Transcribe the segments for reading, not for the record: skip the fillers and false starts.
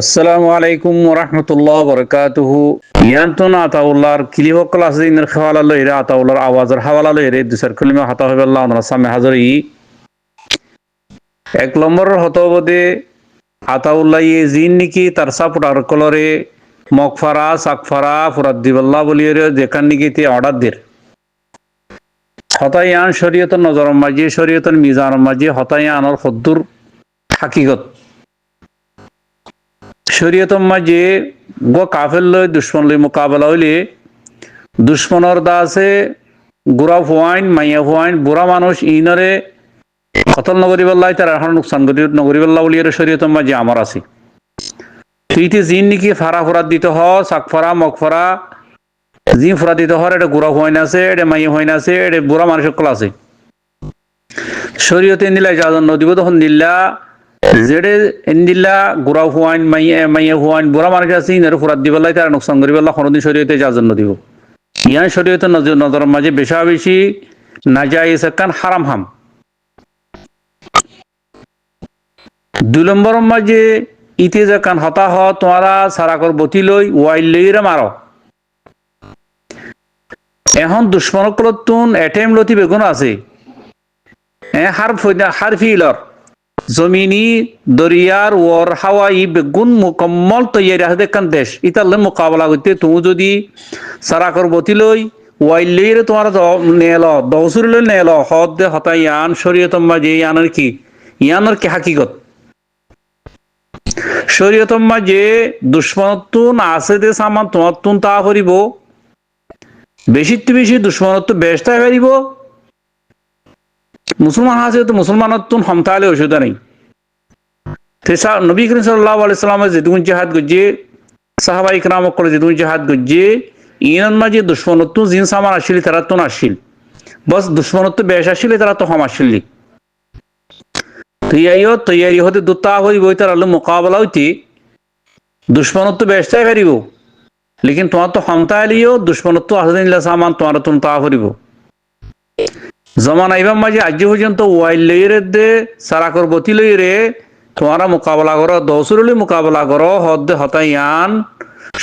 আসসালামু আলাইকুম ওরহমতুল্লাহ বরকাতুহু। ইয়ান্তন আতাউল্লাহর কিলিহ ক্লাস দিনের খাওয়ালা লইরে আতাউল্লাহর আওয়াজের হাওয়ালা লইরে দুসার কলিমা হতা হবে আল্লাহ ওনার সামনে হাজর এক নম্বরের হতবদে আতাউল্লাহ ইয়ে জিন নিকি তার সাপুটার কলরে মকফারা সাকফারা ফুরাদ দিবাল্লাহ বলিয়ে যেখান নিকি তে অর্ডার দের হতায়ান শরীয়তন নজর মাঝি শরীয়তন মিজান মাঝি হতায়ানর হদ্দুর হাকিগত শরীয়তম মাঝে গো কাফের লই দুশ্মন লই মোকাবেলা হইলে দুশ্মনর দাসে গুড়া ফুয়াইন মাইয়া ফুয়াইন বুড়া মানুষ ইনরে কতল নগরী বল্লাহ তার এখন নুকসান নগরী বল্লাহ বলিয়ে শরীয়তম মাঝে আমার আছে তুইতে জিন নাকি ফারা ফুরাত দিতে হ সাকফারা মকফারা জিন ফুরা দিতে হর এটা গুড়া ফুয়াইন আছে এটা মাইয়া ফুয়াইন আছে এটা বুড়া মানুষ সকল আছে শরীয়তে নিলা যাজন নদীব তখন দিল্লা যেডে এন্দিল্লা গুড়া হুয়াইন মাইয়া হুয়াইন বুড়া মানুষ আছে ইনারে ফুরাত দিবেলাই তারা নোকসান করিবেলা কোনোদিন শরীয়তে যাজন দিব ইয়ান শরীয়তে নজর মাঝে বেশা বেশি নাজাইজ কান হারাম হাম দুই নম্বর মাঝে ইতে যে কান হতা হ তোমারা সারাকর বতি লই ওয়াইল লইরে মারো এখন দুশ্মনকলতুন এটেম লতি বেগুন আছে হার ফিলর জমিনি দরিয়ার ওর হাওয়াই বেগুন মুকম্মল তৈরি হাতে কান দেশ ইতালে মোকাবেলা করতে তুমি যদি সারাকর বতি লই ওয়াইলের তোমার নেল দৌসুর লই নেল হদ দে হতা ইয়ান শরীয়তম মাঝে ইয়ানের কি হাকিগত শরীয়তম মাঝে দুশ্মনতুন আছে দে সামান তোমার তুন তা করিব বেশি দুশ্মনত্ব বেশটাই পারিব মুসলমান আছে তো মুসলমানের তুন ক্ষমতালে অসুবিধা নেই নবী করিম সাল্লাল্লাহু আলাইহি সাল্লাম যেদুন জিহাদ গজ্জে সাহাবা ইকরাম করে যেদুন জিহাদ গজ্জে ইনান মাঝে দুশ্মনত্ব জিন সামান আসিল তারা তো আসিল বস দুশ্মনত্ব বেশ আসিলে তারা তো হম আসিলি তৈয়ারি হতে দুতা হইব তার আলো মোকাবেলা হইতে দুশ্মনত্ব বেশটাই পারিব লেকিন তোমার তো ক্ষমতা এলিও দুশ্মনত্ব আসদিন সামান তোমার তুন তা করিব জমান আইবাম মাঝে আজ পর্যন্ত ওয়াইল লইরে দে সারাকর বতি লইরে তোমারা মোকাবেলা করো দৌসুরলি মোকাবেলা করো হদ্দে হতা ইয়ান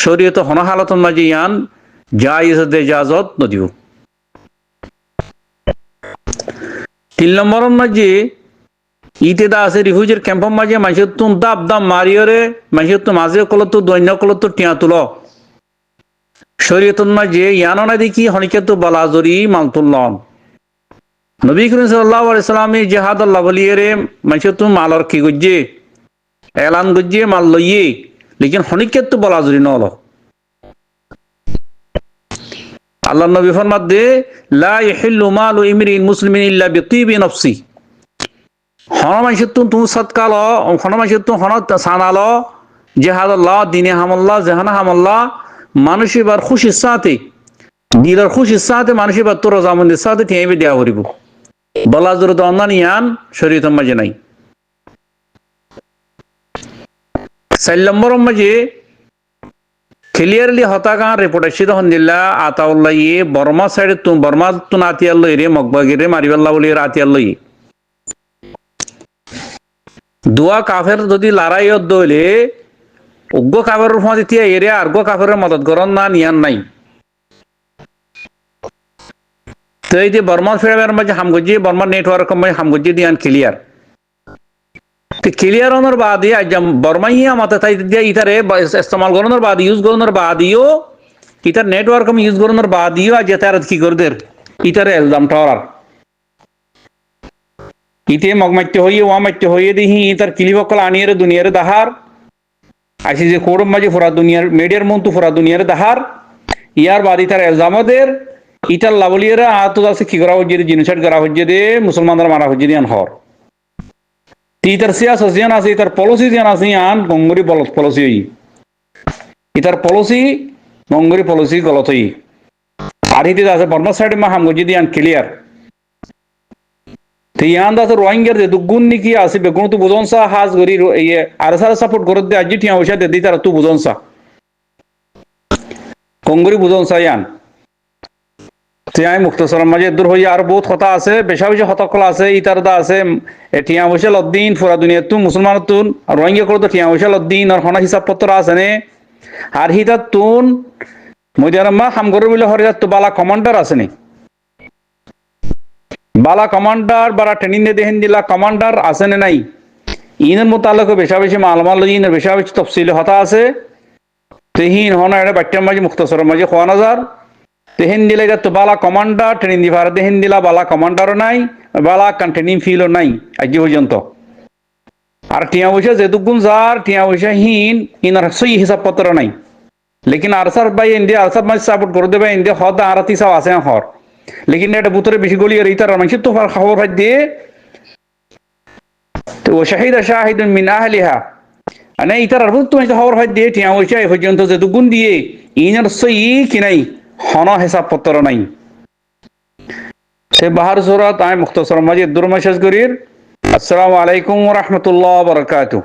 শরীয়ত হন হালতন মাঝে ইয়ান জায়েজ দে জাজত নদিব তিন নম্বর মাঝে ইতে দা আছে রিফিউজির ক্যাম্পের মাঝে মানুষের তুন দাব দাম মারিয়রে মানুষের তো মাঝে কলত দৈন্য কলত টিয়া তুল শরীয়তন মাঝে ইয়ান না দেখি হনিকে তো বালাজরি মালতুল্লন নবী করিম সাল্লাল্লাহু আলাইহি সাল্লামে জিহাদ আল্লাহ বলিয়ে মানুষের তো মালর কি গজ্জে এলান গজ্জে মাল লইয়ে লেকিন হনিকে তো বালাজরি নল আল্লাহ নবী ফরমাত দে লা ইয়াহিল্লু মালু ইমরিন মুসলিমিন ইল্লা বিতিবি নফসি হন মানুষের তো তুমি সৎকাল হন মানুষের তো হন সানালো জিহাদ আল্লাহ দিনে হামাল্লাহ জাহানা হামাল্লাহ মানুষ এবার খুশির সাথে দিলের খুশির সাথে মানুষ এবার তোর রজামন্দির সাথে ঠেঁবে দেওয়া করিব বলা জোর তো অন্যান্য ইয়ান শরীয়তের মাঝে নাই 4 নম্বর মাঝে ক্লিয়ারলি হতাকান রিপোর্ট আসছে তখন দিল্লা আতাউল্লাহ ইয়ে বর্মা সাইডে বর্মা তুন আতিয়াল্লই রে মকবাগিরে মারিবাল্লাহ বলি আতিয়াল্লই দুয়া কাফের যদি লড়াই দইলে উগ্র কাফের মাঝে তিয়া এরিয়া আর্গ কাফের মদত করন না নিয়ান নাই তো এই যে বর্মার ফেরার মাঝে হামগজি বর্মার নেটওয়ার্ক মাঝে হামগজি দিয়ান ক্লিয়ার তো ক্লিয়ার হওয়ার বাদ বর্মাই আমাতে তাই দিয়া ইতারে ইস্তেমাল করানোর বাদ ইউজ করানোর বাদিও ইতার নেটওয়ার্ক ইউজ করানোর বাদিও আজ তার কি করদের ইতারে এলজাম টাওয়ার ইতে মাইতে হইয়ে দিহি ইতার কিলিবকল আনিয়ে দুনিয়ার দাহার আসি যে কোরম মাঝে ফোরা দুনিয়ার মিডিয়ার মন্তু ফোরা দুনিয়ার দাহার ইয়ার বাদ ইতার এলজামদের ইটার লাভলিয়ারা আত আছে কি করা হচ্ছে জিনিসাইড করা হচ্ছে দে মুসলমানরা মারা হচ্ছে দিয়ান হর ইতার সিয়াস জিয়ান আছে ইতার পলিসি জিয়ান আছে আন গঙ্গরি পলিসি হই ইতার পলিসি গঙ্গরি পলিসি গলত হই আর হিতে আছে বর্মা সাইড মা হাম গজি দিয়ান ক্লিয়ার তো ইয়ান দাস রোহিঙ্গার যে দুগুণ নিকি আছে বেগুন তো বুঝনসা হাজ গরি ইয়ে আর সারা সাপোর্ট করে দে আজি টিয়া ওইসা দে দি তার তু বুঝনসা গঙ্গরি বুঝনসা ইয়ান আমি মুক্তসর মাঝে দূর হইয়া আর বহুত কথা আছে, বেশা বেশি হতকলা আছে, ইতারদা আছে, টিয়া পয়সা লদ্দিন পুরা দুনিয়া তুন মুসলমান তুন রোহিঙ্গা করে তো টিয়া পয়সা লদ্দিন আর হনা হিসাব পত্র আছে নে আর হিতার তুন মইদারাম্মা হামগর বলে হরিয়াত তো বালা কমান্ডার আছে নি, বালা কমান্ডার বারা ট্রেনিং দে দেহেন দিলা কমান্ডার আছে না নাই, ইনের মোতালেক বেশা বেশি মালমাল ইনের বেশা বেশি তফসিল হতা আছে তেহিন হনা এটা বাচ্চার মাঝে মুক্তসর মাঝে খোয়া নাজার তেহেন দিলে তো বালা কমান্ডার ট্রেনিং দি ভারত দেহেন দিলা বালা কমান্ডারও নাই, বালা কান ট্রেনিং ফিলও নাই আজ পর্যন্ত। আর টিয়া পয়সা যেটুকুন যার টিয়া পয়সা ইনার সই হিসাব পত্র নাই, লেকিন আরসার ভাই ইন্ডিয়া আরসার মাঝে সাপোর্ট করে দেবে ইন্ডিয়া হদ আরাতি সাও আছে হর, লেকিন এটা বুতরে বেশি গলি আর ইতার মানুষের তো খবর ভাই দিয়ে তো ও শাহিদা শাহিদুন মিন আহলিহা মানে ইতার আর তো খবর ভাই দিয়ে টিয়া পয়সা এ পর্যন্ত যেটুকুন দিয়ে ইনার সই কি নাই হন হিসাব পত্র নাই। সে বাহার সুরাত আমি মুক্তসর মাঝে দুর্মা শেষ করির। আসসালামু আলাইকুম ওয়া রাহমাতুল্লাহি ওয়া বারাকাতুহু।